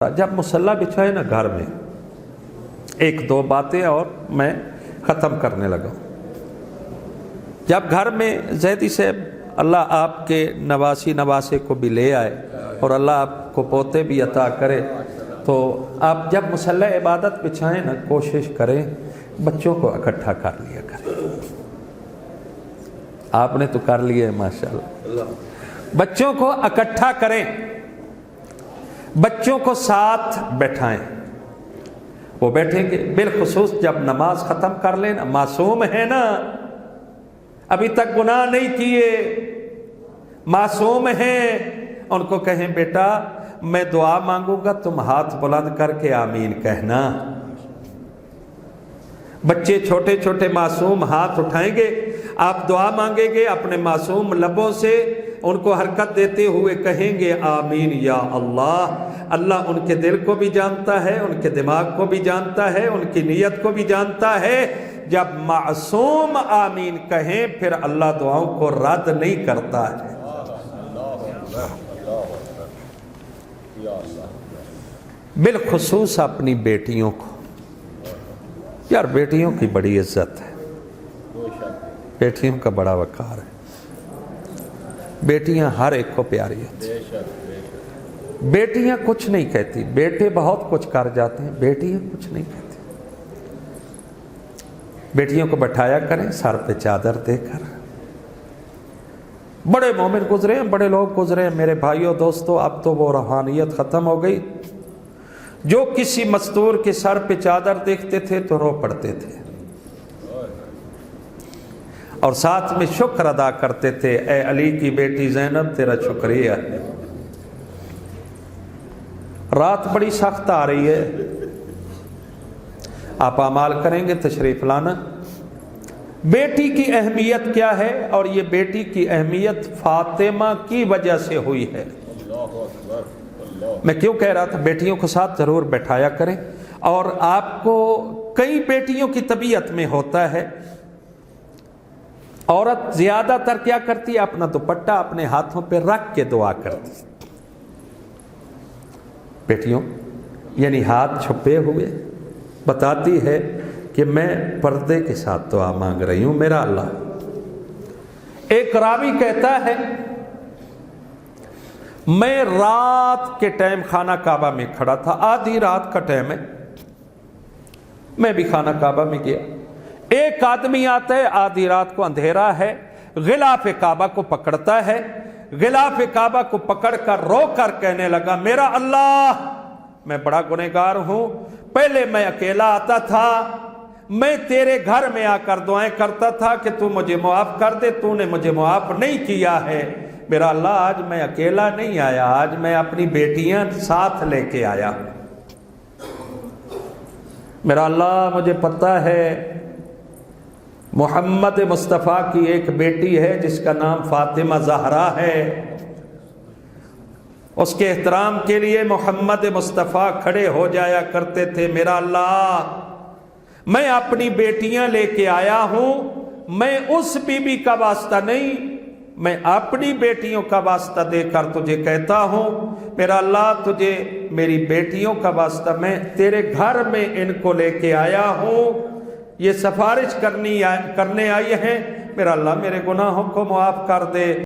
جب مصلی بچھائے نا گھر میں، ایک دو باتیں اور میں ختم کرنے لگا. جب گھر میں زیدی سے اللہ آپ کے نواسے کو بھی لے آئے اور اللہ آپ کو پوتے بھی عطا کرے، تو آپ جب مصلی عبادت بچھائیں نا کوشش کریں بچوں کو اکٹھا کر لیا کریں. آپ نے تو کر لیا ہے ماشاءاللہ. بچوں کو اکٹھا کریں، بچوں کو ساتھ بیٹھائیں. وہ بیٹھیں گے، بالخصوص جب نماز ختم کر لیں نا، معصوم ہے نا، ابھی تک گناہ نہیں کیے، معصوم ہیں، ان کو کہیں بیٹا میں دعا مانگوں گا تم ہاتھ بلند کر کے آمین کہنا. بچے چھوٹے چھوٹے معصوم ہاتھ اٹھائیں گے، آپ دعا مانگیں گے اپنے معصوم لبوں سے، ان کو حرکت دیتے ہوئے کہیں گے آمین یا اللہ. اللہ ان کے دل کو بھی جانتا ہے، ان کے دماغ کو بھی جانتا ہے، ان کی نیت کو بھی جانتا ہے. جب معصوم آمین کہیں پھر اللہ دعاؤں کو رد نہیں کرتا ہے. بالخصوص اپنی بیٹیوں کو، یار بیٹیوں کی بڑی عزت ہے، بیٹیوں کا بڑا وقار ہے. بیٹیاں ہر ایک کو پیاری ہوتی ہیں. بیٹیاں کچھ نہیں کہتی، بیٹے بہت کچھ کر جاتے ہیں، بیٹیاں کچھ نہیں کہتی. بیٹیوں کو بٹھایا کریں سر پہ چادر دے کر. بڑے مومن گزرے ہیں، بڑے لوگ گزرے ہیں میرے بھائیوں دوستوں. اب تو وہ روحانیت ختم ہو گئی. جو کسی مستور کے سر پہ چادر دیکھتے تھے تو رو پڑتے تھے اور ساتھ میں شکر ادا کرتے تھے، اے علی کی بیٹی زینب تیرا شکریہ. رات بڑی سخت آ رہی ہے، آپ اعمال کریں گے تشریف لانا. بیٹی کی اہمیت کیا ہے؟ اور یہ بیٹی کی اہمیت فاطمہ کی وجہ سے ہوئی ہے. میں کیوں کہہ رہا تھا بیٹیوں کو ساتھ ضرور بیٹھایا کریں. اور آپ کو کئی بیٹیوں کی طبیعت میں ہوتا ہے، عورت زیادہ تر کیا کرتی ہے؟ اپنا دوپٹہ اپنے ہاتھوں پہ رکھ کے دعا کرتی. بیٹیوں یعنی ہاتھ چھپے ہوئے بتاتی ہے کہ میں پردے کے ساتھ دعا مانگ رہی ہوں میرا اللہ. ایک راوی کہتا ہے میں رات کے ٹائم خانہ کعبہ میں کھڑا تھا، آدھی رات کا ٹائم ہے، میں بھی خانہ کعبہ میں گیا. ایک آدمی آتا ہے، آدھی رات کو اندھیرا ہے، غلاف کعبہ کو پکڑتا ہے، غلاف کعبہ کو پکڑ کر رو کر کہنے لگا میرا اللہ میں بڑا گنہگار ہوں، پہلے میں اکیلا آتا تھا، میں تیرے گھر میں آ کر دعائیں کرتا تھا کہ تو مجھے معاف کر دے، تو نے مجھے معاف نہیں کیا ہے. میرا اللہ آج میں اکیلا نہیں آیا، آج میں اپنی بیٹیاں ساتھ لے کے آیا. میرا اللہ مجھے پتہ ہے محمد مصطفیٰ کی ایک بیٹی ہے جس کا نام فاطمہ زہرا ہے، اس کے احترام کے لیے محمد مصطفیٰ کھڑے ہو جایا کرتے تھے. میرا اللہ میں اپنی بیٹیاں لے کے آیا ہوں، میں اس بی بی کا واسطہ نہیں، میں اپنی بیٹیوں کا واسطہ دے کر تجھے کہتا ہوں میرا اللہ تجھے میری بیٹیوں کا واسطہ میں تیرے گھر میں ان کو لے کے آیا ہوں، یہ سفارش کرنے آئی ہیں، میرا اللہ میرے گناہوں کو معاف کر دے.